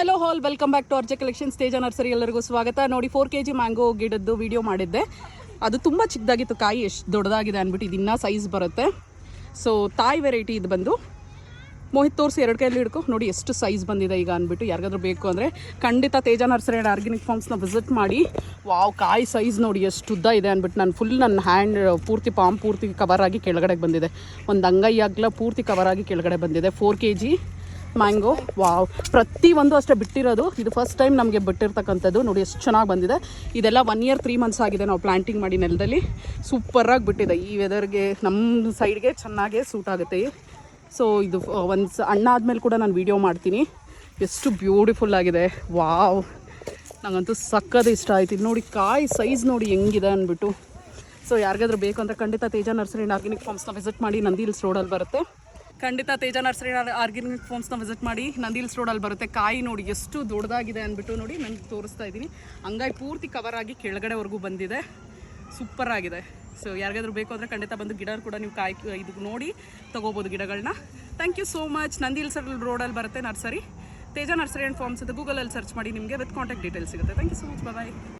Hello all welcome back to RJ collections Teja nursery. ಎಲ್ಲರಿಗೂ ಸ್ವಾಗತ. ನೋಡಿ 4 kg ಮ್ಯಾಂಗೋ ಗಿಡದ್ದು ವಿಡಿಯೋ ಮಾಡಿದ್ದೆ. ಅದು ತುಂಬ ಚಿಕ್ಕದಾಗಿತ್ತು, ಕಾಯಿ ಎಷ್ಟು ದೊಡ್ಡದಾಗಿದೆ ಅಂದ್ಬಿಟ್ಟು ಇದು ಇನ್ನೂ ಸೈಜ್ ಬರುತ್ತೆ. ಸೊ ತಾಯಿ ವೆರೈಟಿ ಇದು ಬಂದು ಮೋಹಿತ್ ತೋರಿಸಿ 2 ಕೈಯಲ್ಲಿ ಹಿಡ್ಕೊ. ನೋಡಿ ಎಷ್ಟು ಸೈಜ್ ಬಂದಿದೆ ಈಗ ಅಂದ್ಬಿಟ್ಟು. ಯಾರಿಗಾದ್ರೂ ಬೇಕು ಅಂದರೆ ಖಂಡಿತ ತೇಜ ನರ್ಸರಿ ಆ್ಯಂಡ್ ಆರ್ಗ್ಯಾನಿಕ್ ಫಾರ್ಮ್ಸ್ನ ವಿಸಿಟ್ ಮಾಡಿ. ವಾವ್, ಕಾಯಿ ಸೈಜ್ ನೋಡಿ ಎಷ್ಟು ಉದ್ದ ಇದೆ ಅಂದ್ಬಿಟ್ಟು. ನಾನು ಫುಲ್ ನನ್ನ ಹ್ಯಾಂಡ್ ಪೂರ್ತಿ ಪಾಮ್ ಪೂರ್ತಿ ಕವರ್ ಆಗಿ ಕೆಳಗಡೆ ಬಂದಿದೆ. ಒಂದು ಅಂಗೈ ಅಗಲ ಪೂರ್ತಿ ಕವರ್ ಆಗಿ ಕೆಳಗಡೆ ಬಂದಿದೆ. 4 kg ಮ್ಯಾಂಗೋ. ವಾವ್, ಪ್ರತಿಯೊಂದು ಅಷ್ಟೇ ಬಿಟ್ಟಿರೋದು. ಇದು ಫಸ್ಟ್ ಟೈಮ್ ನಮಗೆ ಬಿಟ್ಟಿರ್ತಕ್ಕಂಥದ್ದು. ನೋಡಿ ಎಷ್ಟು ಚೆನ್ನಾಗಿ ಬಂದಿದೆ. ಇದೆಲ್ಲ 1 year 3 months ಆಗಿದೆ ನಾವು ಪ್ಲಾಂಟಿಂಗ್ ಮಾಡಿ ನೆಲದಲ್ಲಿ. ಸೂಪರಾಗಿ ಬಿಟ್ಟಿದೆ. ಈ ವೆದರ್ಗೆ ನಮ್ಮ ಸೈಡ್ಗೆ ಚೆನ್ನಾಗೇ ಸೂಟ್ ಆಗುತ್ತೆ. ಸೊ ಇದು ಒಂದು ಹಣ್ಣು ಆದಮೇಲೆ ಕೂಡ ನಾನು ವೀಡಿಯೋ ಮಾಡ್ತೀನಿ. ಎಷ್ಟು ಬ್ಯೂಟಿಫುಲ್ ಆಗಿದೆ. ವಾವ್, ನನಗಂತೂ ಸಕ್ಕದ ಇಷ್ಟ ಆಯ್ತು. ಇದು ನೋಡಿ ಕಾಯಿ ಸೈಜ್ ನೋಡಿ ಹೆಂಗಿದೆ ಅಂದ್ಬಿಟ್ಟು. ಸೊ ಯಾರಿಗಾದ್ರೂ ಬೇಕು ಅಂತ ಖಂಡಿತ ತೇಜ ನರ್ಸರಿ ಆ್ಯಂಡ್ ಆರ್ಗ್ಯಾನಿಕ್ ಫಾರ್ಮ್ಸ್ನ ವಿಸಿಟ್ ಮಾಡಿ. ನಂದಿ ಹಿಲ್ಸ್ ರೋಡಲ್ಲಿ ಬರುತ್ತೆ. ಖಂಡಿತ ತೇಜ ನರ್ಸರಿ ಆರ್ಗ್ಯಾನಿಕ್ ಫಾರ್ಮ್ಸ್ನ ವಿಸಿಟ್ ಮಾಡಿ. ನಂದಿ ಹಿಲ್ಸ್ ರೋಡಲ್ಲಿ ಬರುತ್ತೆ. ಕಾಯಿ ನೋಡಿ ಎಷ್ಟು ದೊಡ್ಡದಾಗಿದೆ ಅಂದ್ಬಿಟ್ಟು. ನೋಡಿ ನಾನು ತೋರಿಸ್ತಾ ಇದ್ದೀನಿ. ಅಂಗೈ ಪೂರ್ತಿ ಕವರ್ ಆಗಿ ಕೆಳಗಡೆವರೆಗೂ ಬಂದಿದೆ. ಸೂಪರ್ ಆಗಿದೆ. ಸೊ ಯಾರಿಗಾದ್ರೂ ಬೇಕು ಅಂದರೆ ಖಂಡಿತ ಬಂದು ಗಿಡ ಕೂಡ ನೀವು ಕಾಯಿ ಇದು ನೋಡಿ ತೊಗೋಬೋದು ಗಿಡಗಳನ್ನ. Thank you so much. Nandi hills ರೋಡಲ್ಲಿ ಬರುತ್ತೆ nursery. Teja nursery and farms ಅಂತ ಗೂಗಲಲ್ಲಿ ಸರ್ಚ್ ಮಾಡಿ, ನಿಮಗೆ ವಿತ್ ಕಾಂಟ್ಯಾಕ್ಟ್ ಡೀಟೇಲ್ಸ್ ಸಿಗುತ್ತೆ. Thank you so much. Bye.